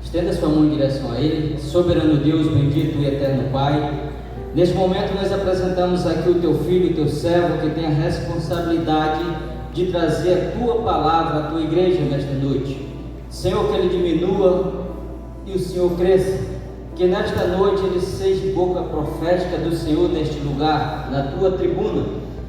Estenda sua mão em direção a Ele. Soberano Deus, bendito e eterno Pai, neste momento nós apresentamos aqui o Teu Filho, o Teu servo, que tem a responsabilidade de trazer a Tua palavra à Tua igreja nesta noite. Senhor, que Ele diminua e o Senhor cresça. Que nesta noite Ele seja boca profética do Senhor neste lugar, na Tua tribuna,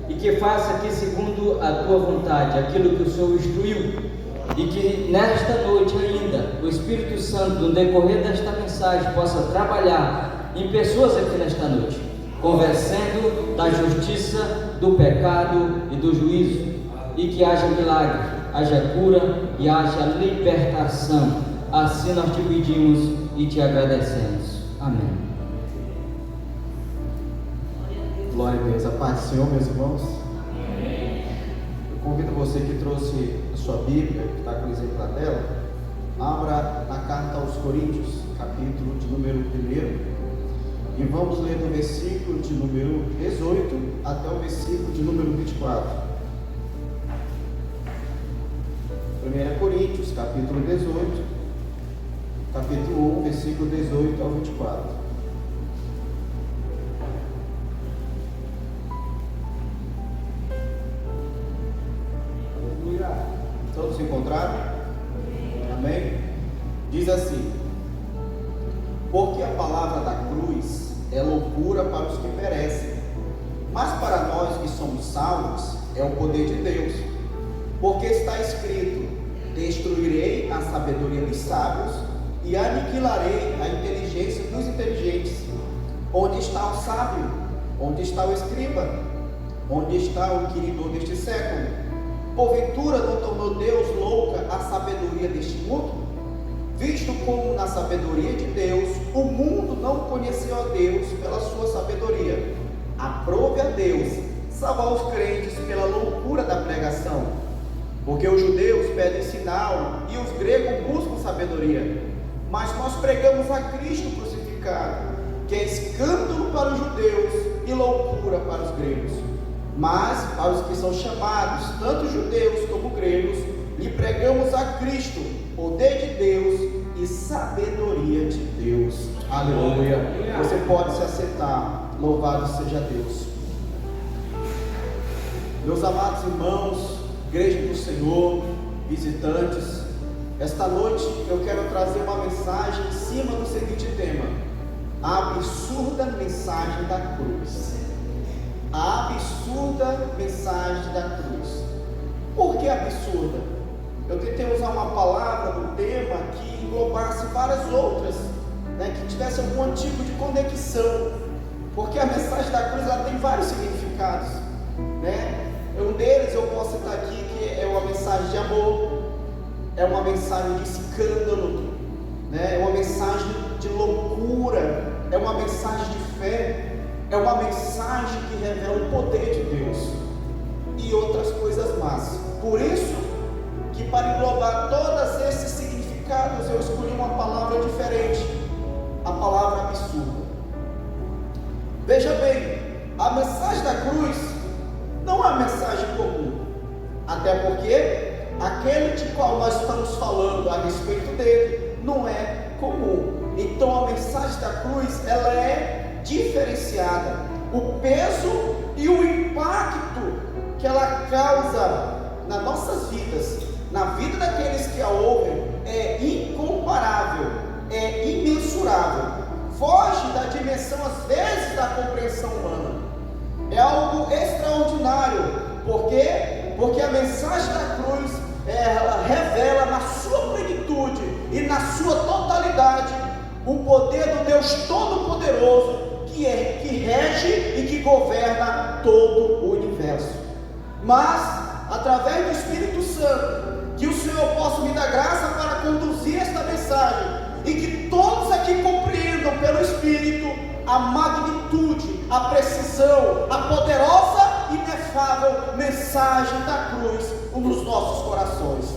e que faça aqui segundo a Tua vontade, aquilo que o Senhor instruiu. E que nesta noite ainda o Espírito Santo, no decorrer desta mensagem, possa trabalhar em pessoas aqui nesta noite, conversando da justiça, do pecado e do juízo, e que haja milagre, haja cura e haja libertação. Assim nós te pedimos e te agradecemos. Amém. Glória a Deus. A paz do Senhor, meus irmãos. Eu convido você que trouxe a sua Bíblia, que está com o exemplo na tela, abra na carta aos Coríntios, capítulo de número 1, e vamos ler do versículo de número 18 até o versículo de número 24. 1 Coríntios, capítulo 18, capítulo 1, versículo 18 ao 24. Todos se encontraram? Amém? Diz assim: porque a palavra da cruz é loucura para os que perecem, mas para nós que somos salvos é o poder de Deus. Porque está escrito: destruirei a sabedoria dos sábios e aniquilarei a inteligência dos inteligentes. Onde está o sábio? Onde está o escriba? Onde está o inquiridor deste século? Porventura não tornou Deus louca a sabedoria deste mundo? Visto como na sabedoria de Deus o mundo não conheceu a Deus pela sua sabedoria, aprove a Deus salvar os crentes pela loucura da pregação. Porque os judeus pedem sinal e os gregos buscam sabedoria, mas nós pregamos a Cristo crucificado, que é escândalo para os judeus e loucura para os gregos. Mas para os que são chamados, tanto judeus como gregos, lhe pregamos a Cristo, poder de Deus e sabedoria de Deus. Aleluia. Você pode se assentar. Louvado seja Deus. Meus amados irmãos, igreja do Senhor, visitantes, esta noite eu quero trazer uma mensagem em cima do seguinte tema: a absurda mensagem da cruz. A absurda mensagem da cruz. Por que absurda? Eu tentei usar uma palavra no tema que englobasse várias outras, que tivesse algum tipo de conexão, porque a mensagem da cruz ela tem vários significados, Um deles eu posso citar aqui, que é uma mensagem de amor, é uma mensagem de escândalo, é uma mensagem de loucura, é uma mensagem de fé, é uma mensagem que revela o poder de Deus e outras coisas mais. Por isso que, para englobar todos esses significados, eu escolhi uma palavra diferente, a palavra absurda. Veja bem, a mensagem da cruz não é uma mensagem comum, até porque aquele de qual nós estamos falando a respeito dele não é comum. Então a mensagem da cruz ela é diferenciada. O peso e o impacto que ela causa nas nossas vidas, na vida daqueles que a ouvem, é incomparável, é imensurável, foge da dimensão às vezes da compreensão humana. É algo extraordinário. Por quê? Porque a mensagem da cruz ela revela na sua plenitude e na sua totalidade o poder do Deus Todo-Poderoso que rege e que governa todo o universo. Mas, através do Espírito Santo, que o Senhor possa me dar graça para conduzir esta mensagem, e que todos aqui compreendam pelo Espírito a magnitude, a precisão, a poderosa e inefável mensagem da cruz nos nossos corações.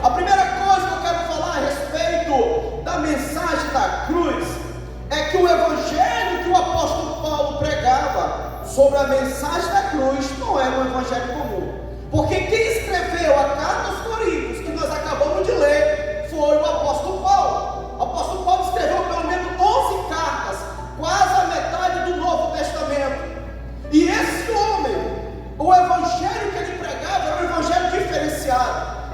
A primeira coisa que eu quero falar a respeito da mensagem da cruz é que o evangelho que o apóstolo Paulo pregava sobre a mensagem da cruz não era um evangelho comum, porque quem escreveu a carta aos Coríntios, que nós acabamos de ler, foi o apóstolo Paulo.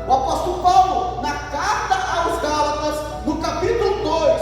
O apóstolo Paulo, na carta aos Gálatas, no capítulo 2,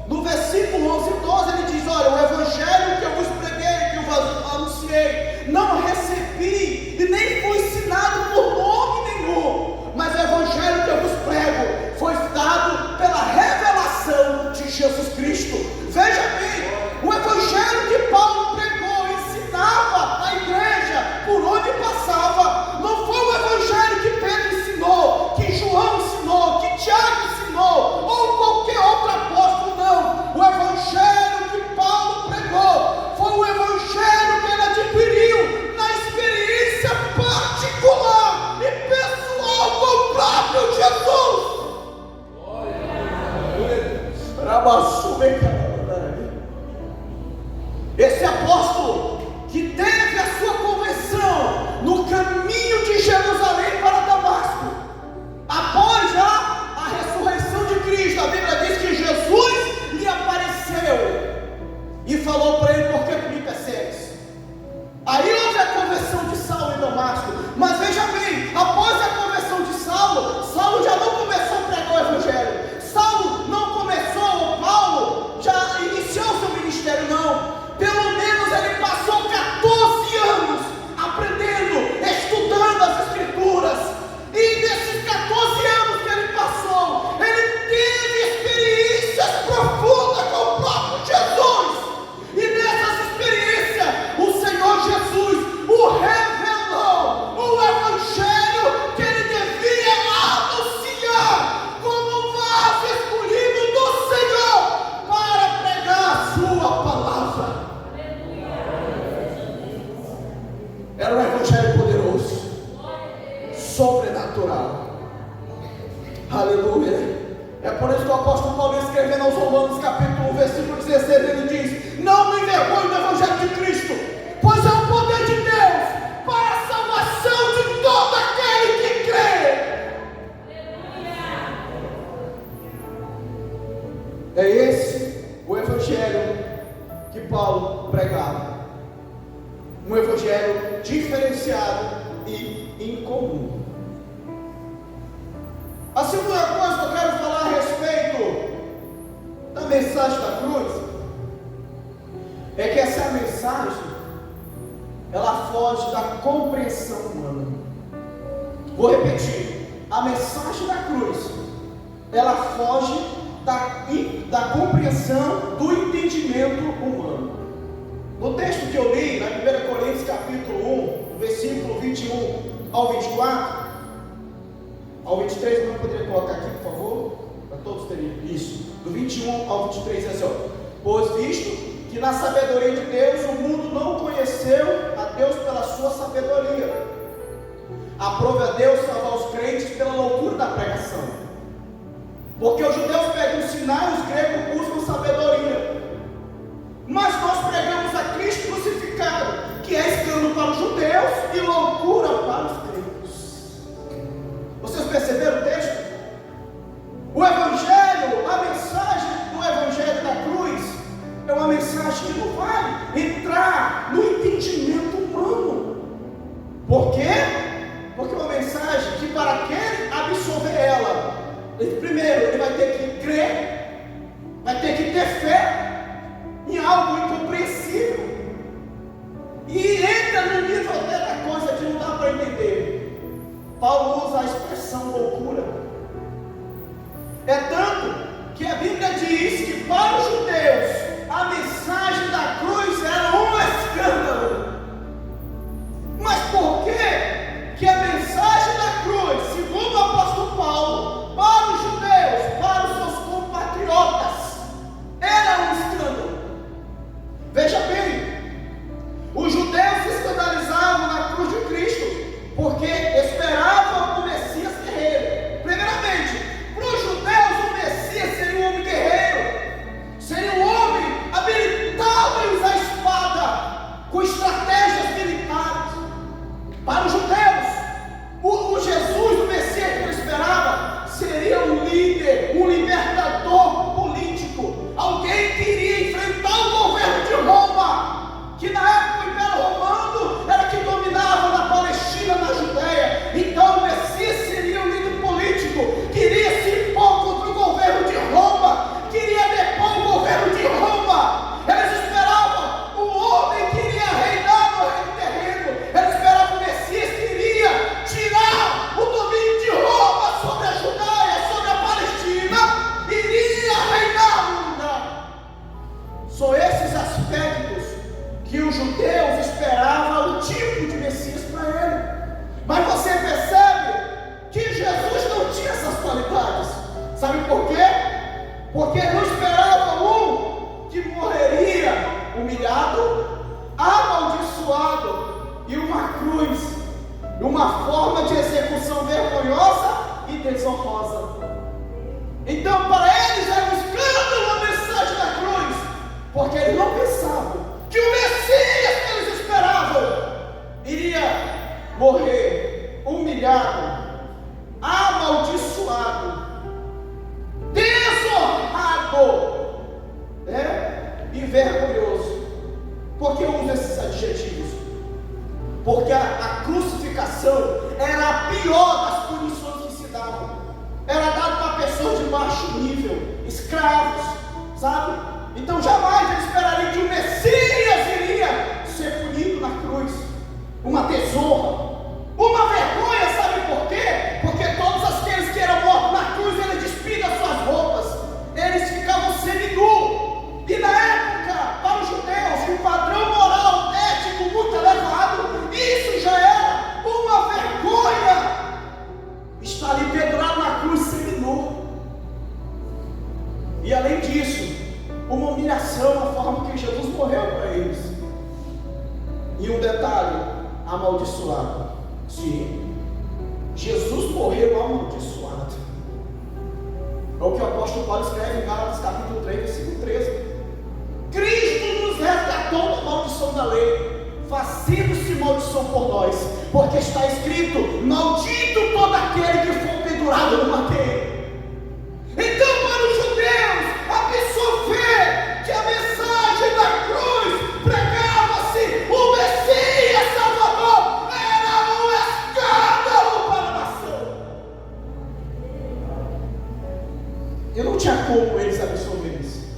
no versículo 11 e 12, ele diz: olha, o evangelho que eu vos preguei, que eu vos anunciei, não recebi e nem fui ensinado por homem nenhum, mas o evangelho que eu vos prego foi dado pela revelação de Jesus Cristo. Veja bem, o evangelho que Paulo pregou, ensinava a igreja por onde passava, não foi o evangelho que Pedro ensinou, que João ensinou, que Tiago ensinou, ou qualquer outro apóstolo, não. O evangelho que Paulo pregou foi o evangelho que ele adquiriu na experiência particular e pessoal com o próprio Jesus. Esse apóstolo que teve a sua conversão no caminho de Jerusalém para Damasco, após a ressurreição de Cristo, a Bíblia diz que Jesus lhe apareceu e falou para ele: por que tu me persegues? Aí houve a conversão de Saulo em Damasco. Mas veja bem, após a conversão de Saulo, Saulo já não começou a pregar o evangelho. Saulo não começou, Paulo já iniciou seu ministério, não. Pelo menos ele passou 14 anos aprendendo, estudando as escrituras. E nesses 14 anos que ele passou, ele teve experiências profundas com o próprio Jesus. E nessas experiências, o Senhor Jesus o revelou o evangelho que ele devia anunciar como vaso escolhido do Senhor para pregar a sua palavra. Era um evangelho poderoso, sobrenatural. Aleluia. É por isso que o apóstolo Paulo, escrevendo aos Romanos capítulo 1, versículo 16, ele diz: não me envergonhe do evangelho de Cristo, pois é o poder de Deus para a salvação de todo aquele que crê. É esse o evangelho que Paulo pregava. Um evangelho diferenciado e incomum. A segunda coisa que eu quero falar a respeito da mensagem da cruz é que essa mensagem, ela foge da compreensão humana. Vou repetir: a mensagem da cruz, ela foge da compreensão do entendimento humano. No texto que eu li, na 1 Coríntios capítulo 1, versículo 21 ao 24, ao 23, não poderia colocar aqui, por favor, para todos terem isso. Do 21 ao 23 é assim: ó, pois visto que na sabedoria de Deus o mundo não conheceu a Deus pela sua sabedoria, aprove a Deus salvar os crentes pela loucura da pregação, porque os judeus pedem um sinal, os gregos buscam sabedoria. Mas nós pregamos a Cristo crucificado, que é escândalo para os judeus e loucura para os gregos. Vocês perceberam o texto? O evangelho, a mensagem do evangelho da cruz é uma mensagem que não vai entrar no entendimento humano. Por quê? Porque é uma mensagem que, para aquele absorver ela, primeiro ele vai ter que crer, vai ter que ter fé em algo incompreensível, e entra no nível até da coisa que não dá para entender. Paulo usa a expressão loucura. É tanto que a Bíblia diz que para os judeus a mensagem da cruz era um escândalo. Mas por que a mensagem da cruz, segundo o apóstolo Paulo, para os judeus, para os seus compatriotas, era um escândalo? Veja bem, os judeus se escandalizavam na cruz de Cristo, porque esperavam o Messias guerreiro. Primeiramente, para os judeus o vergonhoso. Por que eu uso esses adjetivos? Porque a crucificação era a pior das punições que se davam. Era dado para pessoas de baixo nível, escravos, sabe? Então jamais eles esperariam que o Messias iria ser punido na cruz. Uma desonra, uma vergonha, sabe por quê? Porque todos aqueles que eram mortos na cruz, eles despiam as suas roupas, eles ficavam seminus. E na época, para os judeus, um padrão moral, ético muito elevado, isso já era uma vergonha. Está ali pendurado na cruz seminu. E além disso, uma humilhação, a forma que Jesus morreu para eles. E um detalhe, amaldiçoado. Sim, Jesus morreu amaldiçoado. É o que o apóstolo Paulo escreve em Gálatas capítulo 3, versículo 13. Cristo nos resgatou da maldição da lei, fazendo-se maldição por nós, porque está escrito: maldito todo aquele que for pendurado no madeiro. Então, para os judeus, a pessoa vê que a mensagem da cruz pregava-se o Messias Salvador, era um escândalo para a nação. Eu não tinha como eles absorverem isso.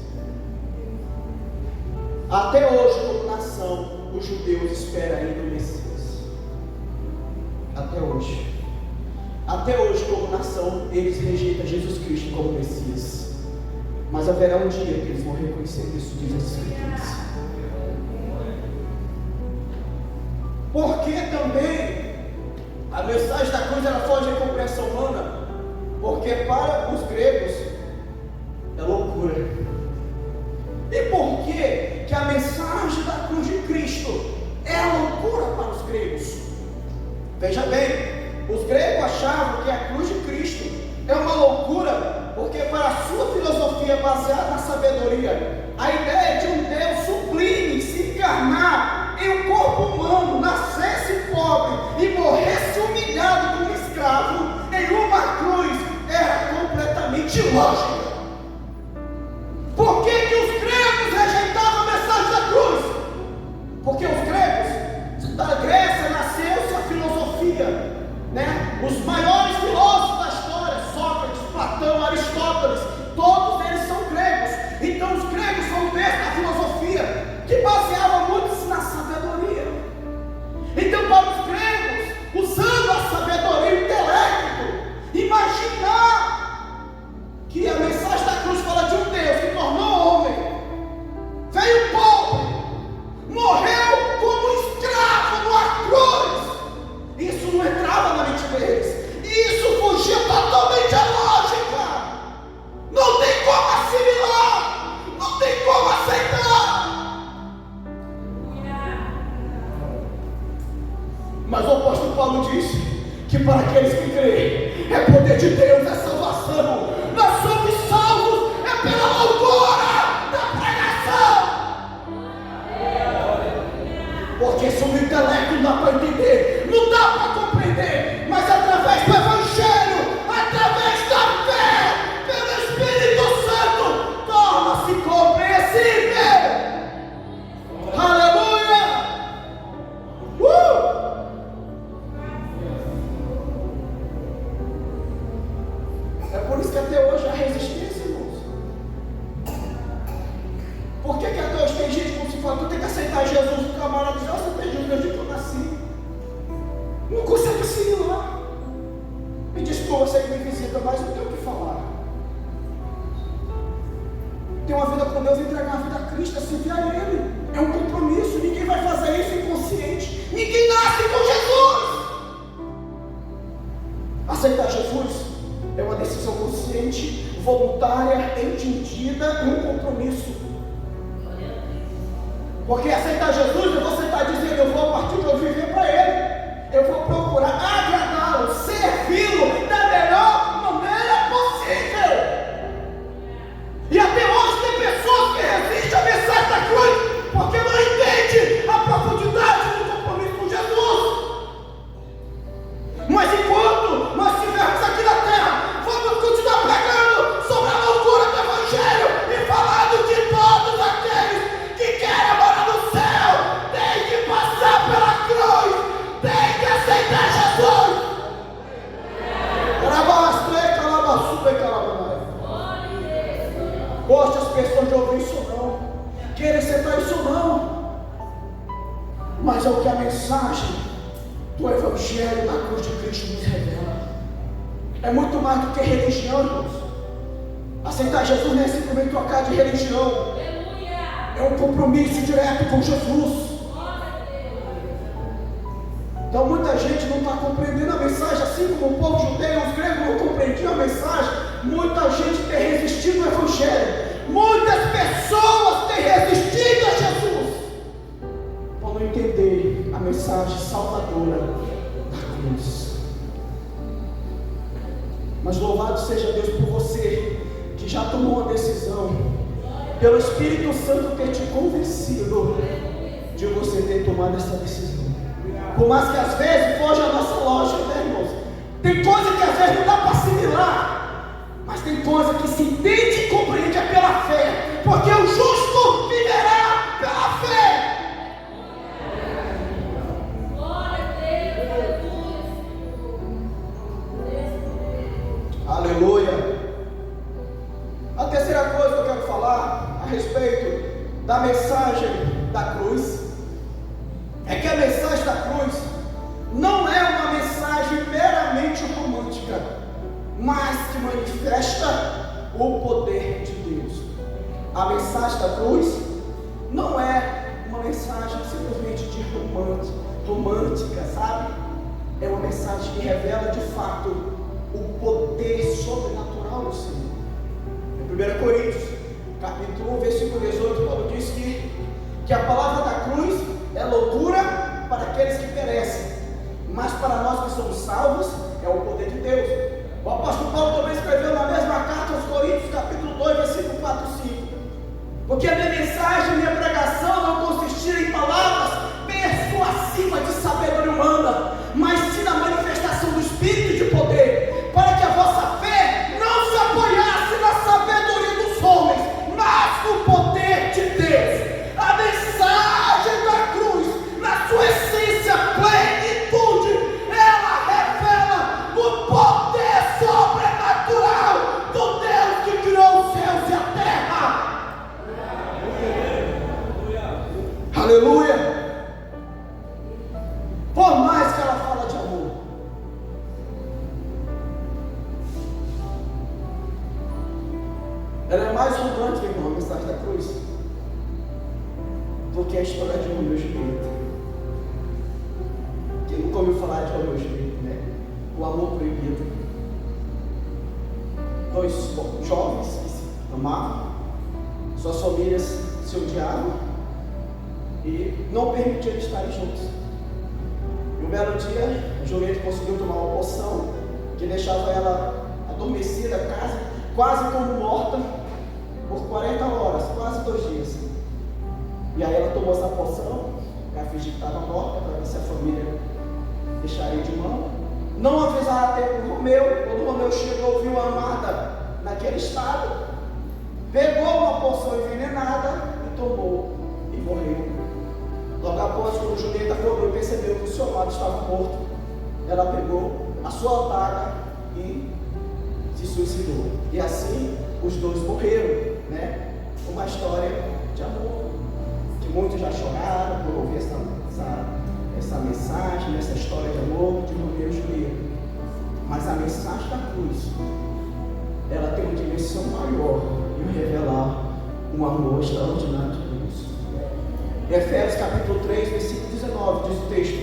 Até hoje, como nação, os judeus esperam ainda o Messias. Até hoje. Até hoje, como nação, eles rejeitam Jesus Cristo como Messias. Mas haverá um dia que eles vão reconhecer isso, diz as Escrituras. Porque também a mensagem da cruz era foge de compreensão humana. Porque para os gregos é loucura. E por que a mensagem da cruz de Cristo é loucura para os gregos? Veja bem, os gregos achavam que a cruz de Cristo é uma loucura, porque para a sua filosofia baseada na sabedoria, a ideia de um Deus sublime se encarnar em um corpo humano, nascesse pobre e morresse humilhado como escravo em uma cruz, era completamente lógica. Por que os gregos rejeitavam a mensagem da cruz? Porque os gregos, da Grécia nasceu-se a filosofia, né? Os maiores filósofos da história, Sócrates, Platão, Aristóteles, todos eles são gregos. Então os gregos são o berço da filosofia, que baseava muito na sabedoria. Então para os gregos, usando a sabedoria e o intelecto, imaginar que a mensagem da cruz fala de um Deus que tornou homem, veio pobre, morreu como escravo numa cruz. Isso não entrava na mente deles. Isso fugia totalmente à lógica. Não tem como assimilar. Não tem como aceitar. Mas o apóstolo Paulo disse que para aqueles que creem é poder de Deus, é salvação. Nós somos salvos é pela loucura da pregação. Porque isso no intelecto não dá para entender, não dá para compreender, mas através do Evangelho, através da fé, pelo Espírito Santo, torna-se compreensível. Aleluia! É por isso que até hoje há resistência, irmãos. Por que até hoje tem gente como se fala, tu tem que aceitar Jesus? O camarada diz, eu aceitei Jesus desde que eu nasci. Não consegue assimilar. Me desculpa, você que me visita, mas não tem o que falar. Ter uma vida com Deus e entregar a vida a Cristo, é servir a Ele. É um compromisso, ninguém vai fazer isso inconsciente. Ninguém nasce com Jesus. Aceitar Jesus é uma decisão consciente, voluntária, entendida e um compromisso. Porque aceitar Jesus é você estar dizendo, eu vou a partir de hoje viver para Ele. Eu vou procurar agradá-lo, servi-lo da melhor maneira possível. E até hoje tem pessoas que resistem à mensagem da cruz, porque não entendem a profundidade do compromisso com Jesus. Mas enquanto nós estivermos aqui na terra, vamos continuar pregando sobre a loucura do Evangelho e falando de todos aqueles mensagem do Evangelho da cruz de Cristo nos revela. É muito mais do que religião, irmãos. Aceitar Jesus não é simplesmente trocar de religião. É um compromisso direto com Jesus. Então muita gente não está compreendendo a mensagem, assim como o povo judeu, os gregos não compreendiam a mensagem. Muita gente tem resistido ao Evangelho. Muitas pessoas têm resistido a Jesus por não entender a mensagem salvadora da cruz. Mas louvado seja Deus por você que já tomou uma decisão, pelo Espírito Santo ter te convencido de você ter tomado essa decisão. Por mais que às vezes foge a nossa lógica, né, irmãos? Tem coisa que às vezes não dá para assimilar, mas tem coisa que se entende e compreende é pela fé, porque o justo viverá pela fé. Aleluia. A terceira coisa que eu quero falar a respeito da mensagem da cruz é que a mensagem da cruz não é uma mensagem meramente romântica, mas que manifesta o poder de Deus. A mensagem da cruz não é uma mensagem simplesmente de romântica, sabe? É uma mensagem que revela de fato o poder sobrenatural do Senhor. Em 1 Coríntios, capítulo 1, versículo 18, Paulo diz que a palavra da cruz é loucura para aqueles que perecem, mas para nós que somos salvos é o poder de Deus. O apóstolo Paulo também escreveu na mesma carta aos Coríntios, capítulo 2, versículo 4 e 5. Porque a minha mensagem, minha pregação não consistia em palavras persuasivas de sabedoria humana, mas sim na manifestação do Espírito e de poder, para que a vossa fé não se apoiasse na sabedoria dos homens, mas no poder de Deus. A mensagem da cruz, na sua essência, plenitude, ela revela o poder sobrenatural do Deus que criou os céus e a terra. Aleluia. Por mais que ela fala de amor, ela é mais romântica, irmão, a mensagem da cruz, do que a história de Romeu e Julieta. Quem nunca ouviu falar de Romeu e Julieta, né? O amor proibido. Dois jovens que se amavam, suas famílias se odiavam e não permitiam eles estarem juntos. E um belo dia, Julieta conseguiu tomar uma poção que deixava ela adormecida, quase como morta, por 40 horas, quase 2 dias. E aí ela tomou essa poção para fingir que estava morta, para ver se a família deixaria de mão. Não avisaram até para o Romeu. Quando o Romeu chegou, viu a amada naquele estado, pegou uma poção envenenada e tomou e morreu. Logo após, quando Julieta acordou e percebeu que o seu amado estava morto, ela pegou a sua adaga e se suicidou. E assim os dois morreram, né? Uma história de amor, que muitos já choraram por ouvir essa mensagem, essa história de amor de Romeu e Julieta. Mas a mensagem da cruz, ela tem uma dimensão maior em revelar um amor extraordinário de Deus. Em Efésios capítulo 3, versículo 19, diz o texto: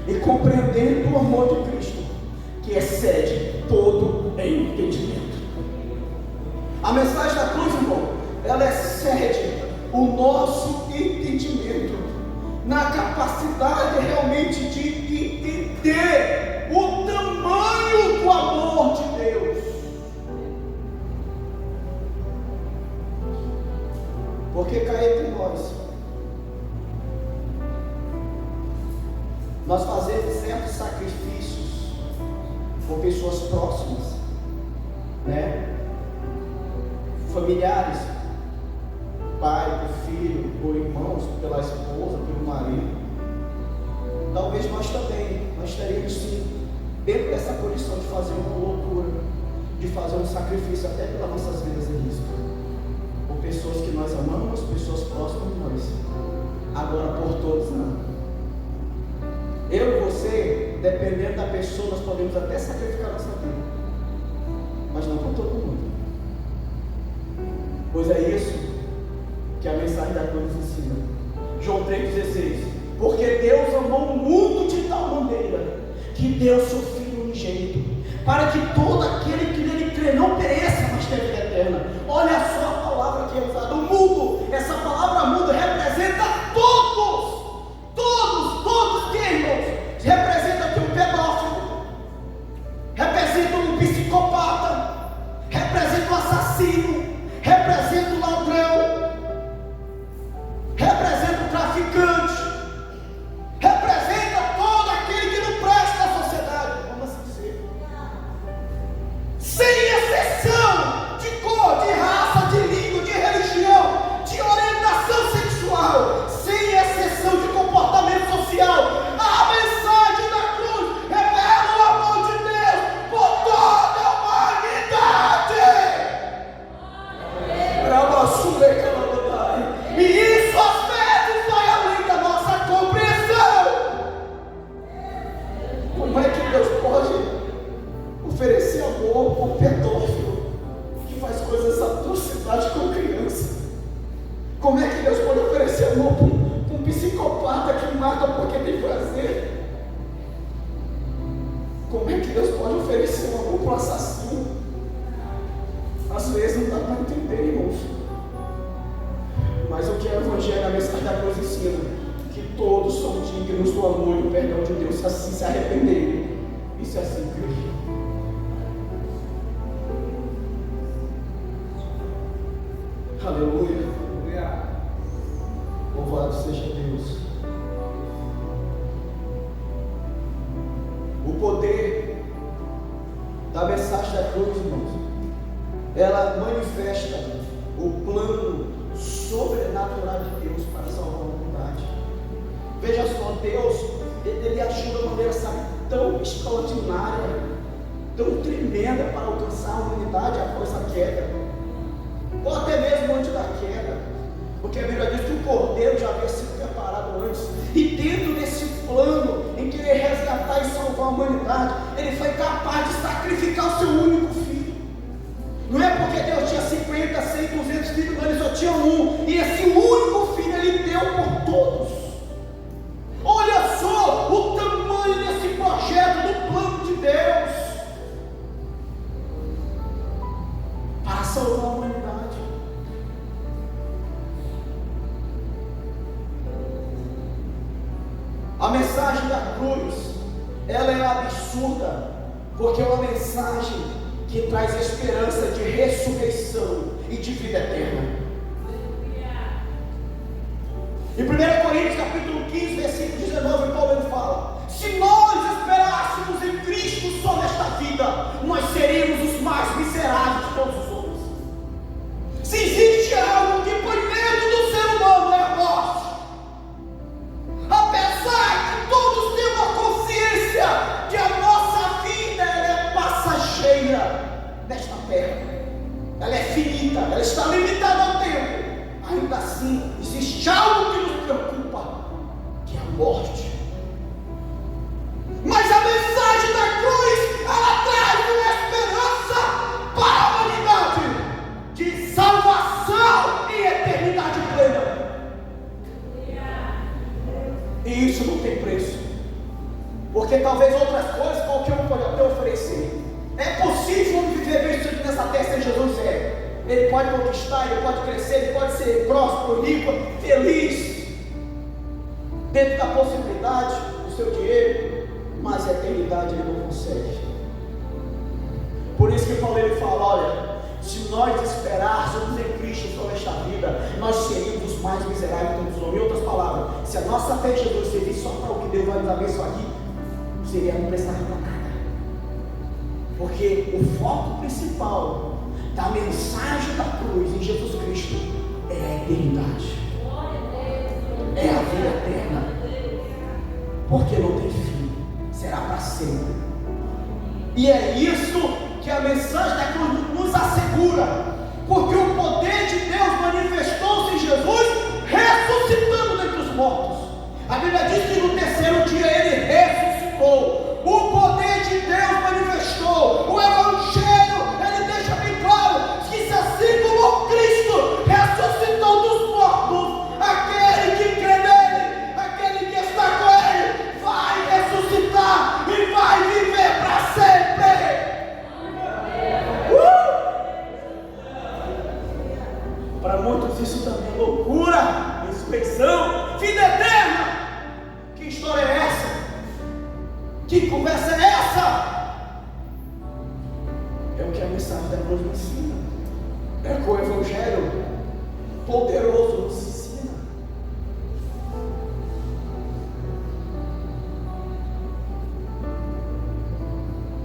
e compreendendo o amor de Cristo, que excede todo entendimento. A mensagem da cruz, irmão, ela excede o nosso entendimento, na capacidade realmente de entender o tamanho do amor de Deus. Porque cá entre nós fazemos certos sacrifícios por pessoas próximas, né? Familiares, pai, por filho, por irmãos, pela esposa, pelo marido. Talvez nós também, nós estaríamos sim dentro dessa condição de fazer uma loucura, de fazer um sacrifício até pelas nossas vidas em risco, por pessoas que nós amamos, pessoas próximas de nós. Agora por todos não. Eu e você, dependendo da pessoa, nós podemos até sacrificar nossa vida, mas não por todo mundo. Pois é isso que a mensagem da cruz ensina. João 3,16. Porque Deus amou o mundo de tal maneira que deu seu Filho unigênito, para que todo aquele que nele crê não pereça, mas tenha vida eterna. Olha só a palavra que é usada, o mundo. Essa palavra mundo representa todos. Todos que, irmãos? Representa aqui um pedófilo, representa um psicopata, representa um assassino, representa um ladrão, representa um traficante, representa todo aquele que não presta na sociedade, vamos assim dizer, sem exceção de cor, de raça, de língua, de religião, de orientação sexual, sem exceção de comportamento social. A mensagem da cruz revela o amor de Deus por toda a humanidade. E isso às vezes vai além da nossa compreensão. Como é que Deus pode oferecer amor para um pedófilo que faz coisas atrocidades com criança? Como é que Deus pode oferecer amor para um psicopata que mata porque tem prazer? Como é que Deus pode oferecer amor para um assassino? Às vezes não dá para entender, irmãos. Mas o que é o Evangelho, a mensagem da cruz ensina? Que todos são dignos do amor e do perdão de Deus, se assim se arrependerem e se assim crerem. Aleluia. Louvado seja Deus. O poder da mensagem da cruz, irmãos, ela manifesta o plano sobrenatural de Deus para salvar a humanidade. Veja só, Deus, Ele agiu de uma maneira, sabe, tão extraordinária, tão tremenda para alcançar a humanidade após a queda, ou até mesmo antes da queda, porque a Bíblia diz que o Cordeiro já havia sido preparado antes, e dentro desse plano em querer resgatar e salvar a humanidade, Ele foi capaz de sacrificar o seu único filho. Não é porque Deus tinha 50, 100, 200 filhos, mas Ele só tinha um, e esse único filho Ele deu por todos. Olha só o tamanho desse projeto, do plano de Deus para salvar a humanidade. A mensagem da cruz, ela é absurda, porque é uma mensagem que traz esperança de ressurreição e de vida eterna. Em 1 Coríntios capítulo 15, versículo 19, Paulo ele fala: se nós esperássemos em Cristo só nesta vida, nós seríamos os mais miseráveis de todos os homens. Se existe algo que põe medo do ser humano, é a morte. Apesar que todos temos a consciência que a nossa vida ela é passageira nesta terra, ela é finita, ela está limitada ao tempo, ainda assim existe algo que nos preocupa, que é a morte. Mas a mensagem da cruz, ela traz uma esperança para a humanidade de salvação e eternidade plena. E isso não tem preço, porque talvez outras coisas qualquer um pode até oferecer. É possível viver bem sucedido nessa terra sem Jesus? É. Ele pode conquistar, ele pode crescer, ele pode ser próspero, rico, feliz, dentro da possibilidade do seu dinheiro, mas a eternidade ele não consegue. Por isso que Paulo ele fala: olha, se nós esperássemos em Cristo sobre esta vida, nós seríamos os mais miseráveis de todos os homens. Em outras palavras, se a nossa fé em Jesus servisse só para o que Deus vai nos abençoar aqui, seria não prestar para nada. Porque o foco principal da mensagem da cruz em Jesus Cristo é a eternidade, é a vida eterna, porque não tem fim, será para sempre. E é isso que a mensagem da cruz nos assegura, porque o poder de Deus manifestou-se em Jesus, ressuscitando dentre os mortos. A Bíblia diz que no terceiro dia ele manifestou, o poder de Deus manifestou, o Evangelho, ele deixa bem claro, que se assim como Cristo ressuscitou dos mortos, aquele que crê nele, aquele que está com ele, vai ressuscitar e vai viver para sempre. Para muitos isso também é loucura, ressurreição, vida eterna. Que história é essa? Que conversa é essa? É o que a mensagem da cruz nos ensina. É o que o Evangelho poderoso nos ensina.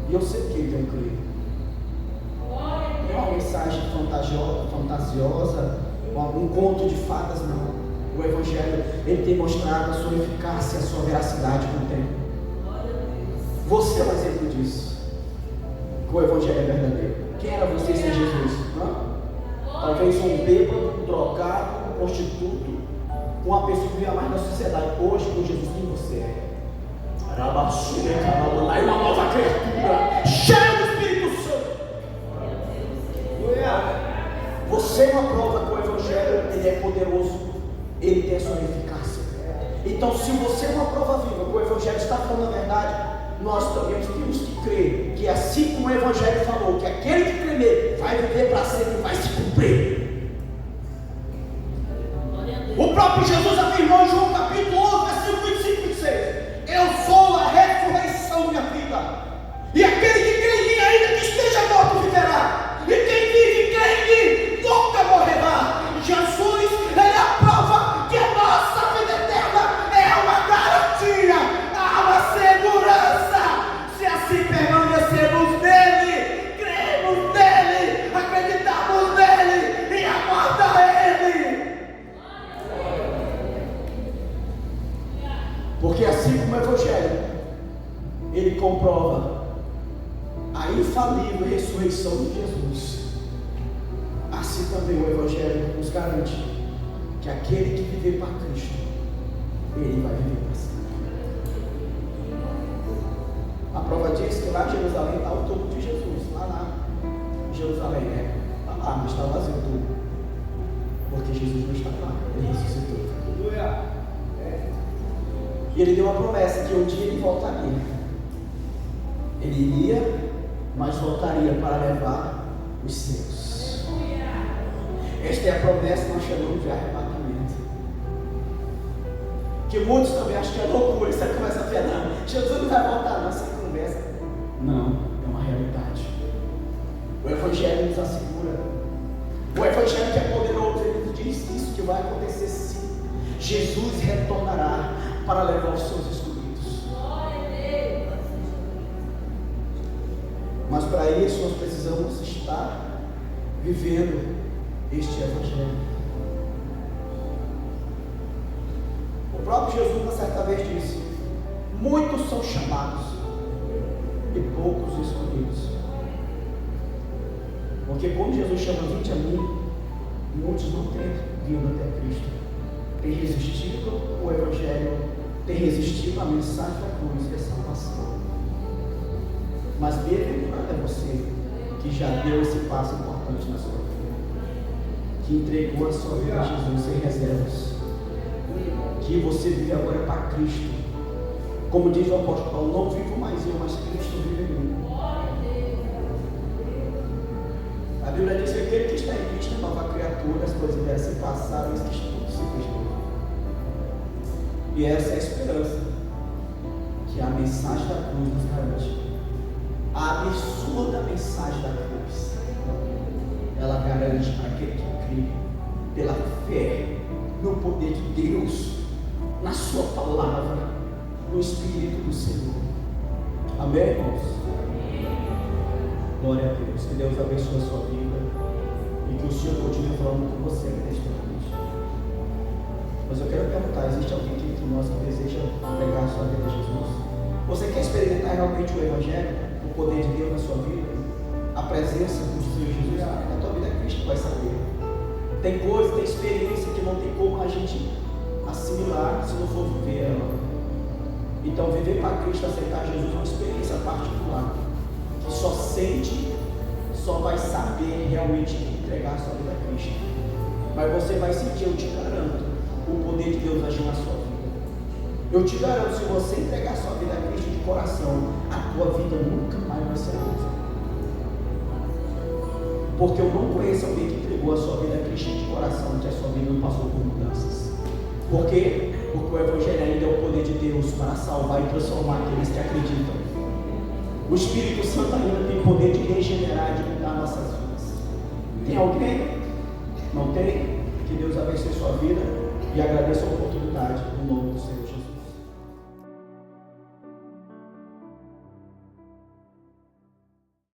E eu sei que eu creio. Não é uma mensagem fantasiosa, um conto de fadas, não. O Evangelho, ele tem mostrado a sua eficácia, a sua veracidade com o tempo. Você é um exemplo disso. Que o Evangelho é verdadeiro. Quem era você sem Jesus? Talvez um bêbado, um drogado, um prostituto, uma pessoa que vivia mais na sociedade. Hoje, com Jesus, quem você é? Lá é uma nova criatura, cheia do Espírito Santo. Você é uma prova que o Evangelho, ele é poderoso, ele tem a sua eficácia. Então, se você é uma prova viva que o Evangelho está falando a verdade, nós também temos que crer que assim como o Evangelho falou, que aquele que crê nele vai viver para sempre e vai se cumprir. O próprio Jesus afirmou em João capítulo 11, versículo 25 e 26: eu sou a ressurreição e a vida, e aquele que crê em mim, ainda que esteja morto, viverá, e quem vive e crê em mim nunca morrerá. Jesus, ele é a prova que a nossa vida eterna é uma garantia, há uma segurança. Se assim permanecemos nele, cremos nele, acreditamos nele e amamos a ele. Porque assim como o Evangelho, ele comprova a infalível ressurreição de Jesus, assim também o Evangelho nos garante que aquele que viver para Cristo, ele vai viver para sempre. A prova diz que lá em Jerusalém está o túmulo de Jesus, lá em Jerusalém, né? Está lá, mas está vazio o túmulo, porque Jesus não está lá, ele ressuscitou. E ele deu uma promessa que um dia ele voltaria. Ele iria, mas voltaria para levar os seus. Esta é a promessa que nós chamamos de arrebatamento. Que muitos também acham que é loucura, isso é conversa fiada. Não, Jesus não vai voltar, não, sem conversa. Não, é uma realidade. O Evangelho nos assegura. O Evangelho que é poderoso, ele nos diz isso que vai acontecer sim. Jesus retornará para levar os seus escolhidos. Mas para isso nós precisamos estar vivendo este Evangelho. O próprio Jesus, uma certa vez, disse: muitos são chamados e poucos escolhidos. Porque quando Jesus chama 20 a mim, muitos não têm vindo até Cristo, têm resistido o Evangelho, têm resistido a mensagem da cruz e a salvação. Mas bem-aventurado é você que já deu esse passo importante na sua vida, que entregou a sua vida a Jesus sem reservas, que você vive agora para Cristo. Como diz o apóstolo Paulo: não vivo mais eu, mas Cristo vive em mim. A Bíblia diz que aquele que está em Cristo é nova criatura, as coisas velhas se passaram, isso que tudo se fez novo. E essa é a esperança que a mensagem da cruz nos garante. A absurda mensagem da cruz, ela garante para aquele que crê, pela fé no poder de Deus, na sua palavra, no Espírito do Senhor. Amém, irmãos? Glória a Deus. Que Deus abençoe a sua vida e que o Senhor continue falando com você neste momento. Mas eu quero perguntar: existe alguém aqui entre nós que deseja entregar a sua vida a Jesus? Você quer experimentar realmente o Evangelho, o poder de Deus na sua vida, a presença do Senhor Jesus? A tua vida é Cristo, vai saber. Tem coisa, tem experiência que não tem como a gente assimilar se não for viver ela. Então, viver para Cristo, aceitar Jesus é uma experiência particular, que só sente, só vai saber realmente entregar a sua vida a Cristo. Mas você vai sentir, eu te garanto, o poder de Deus agir na sua vida. Eu te garanto, se você entregar a sua vida a Cristo de coração, a tua vida nunca mais vai ser a mesma. Porque eu não conheço alguém que entregou a sua vida a Cristo de coração, que a sua vida não passou por mudanças. Por quê? Porque o Evangelho ainda é o poder de Deus para salvar e transformar aqueles que acreditam. O Espírito Santo ainda tem poder de regenerar e de mudar nossas vidas. Tem alguém? Não tem? Que Deus abençoe sua vida e agradeça a oportunidade no nome do Senhor Jesus.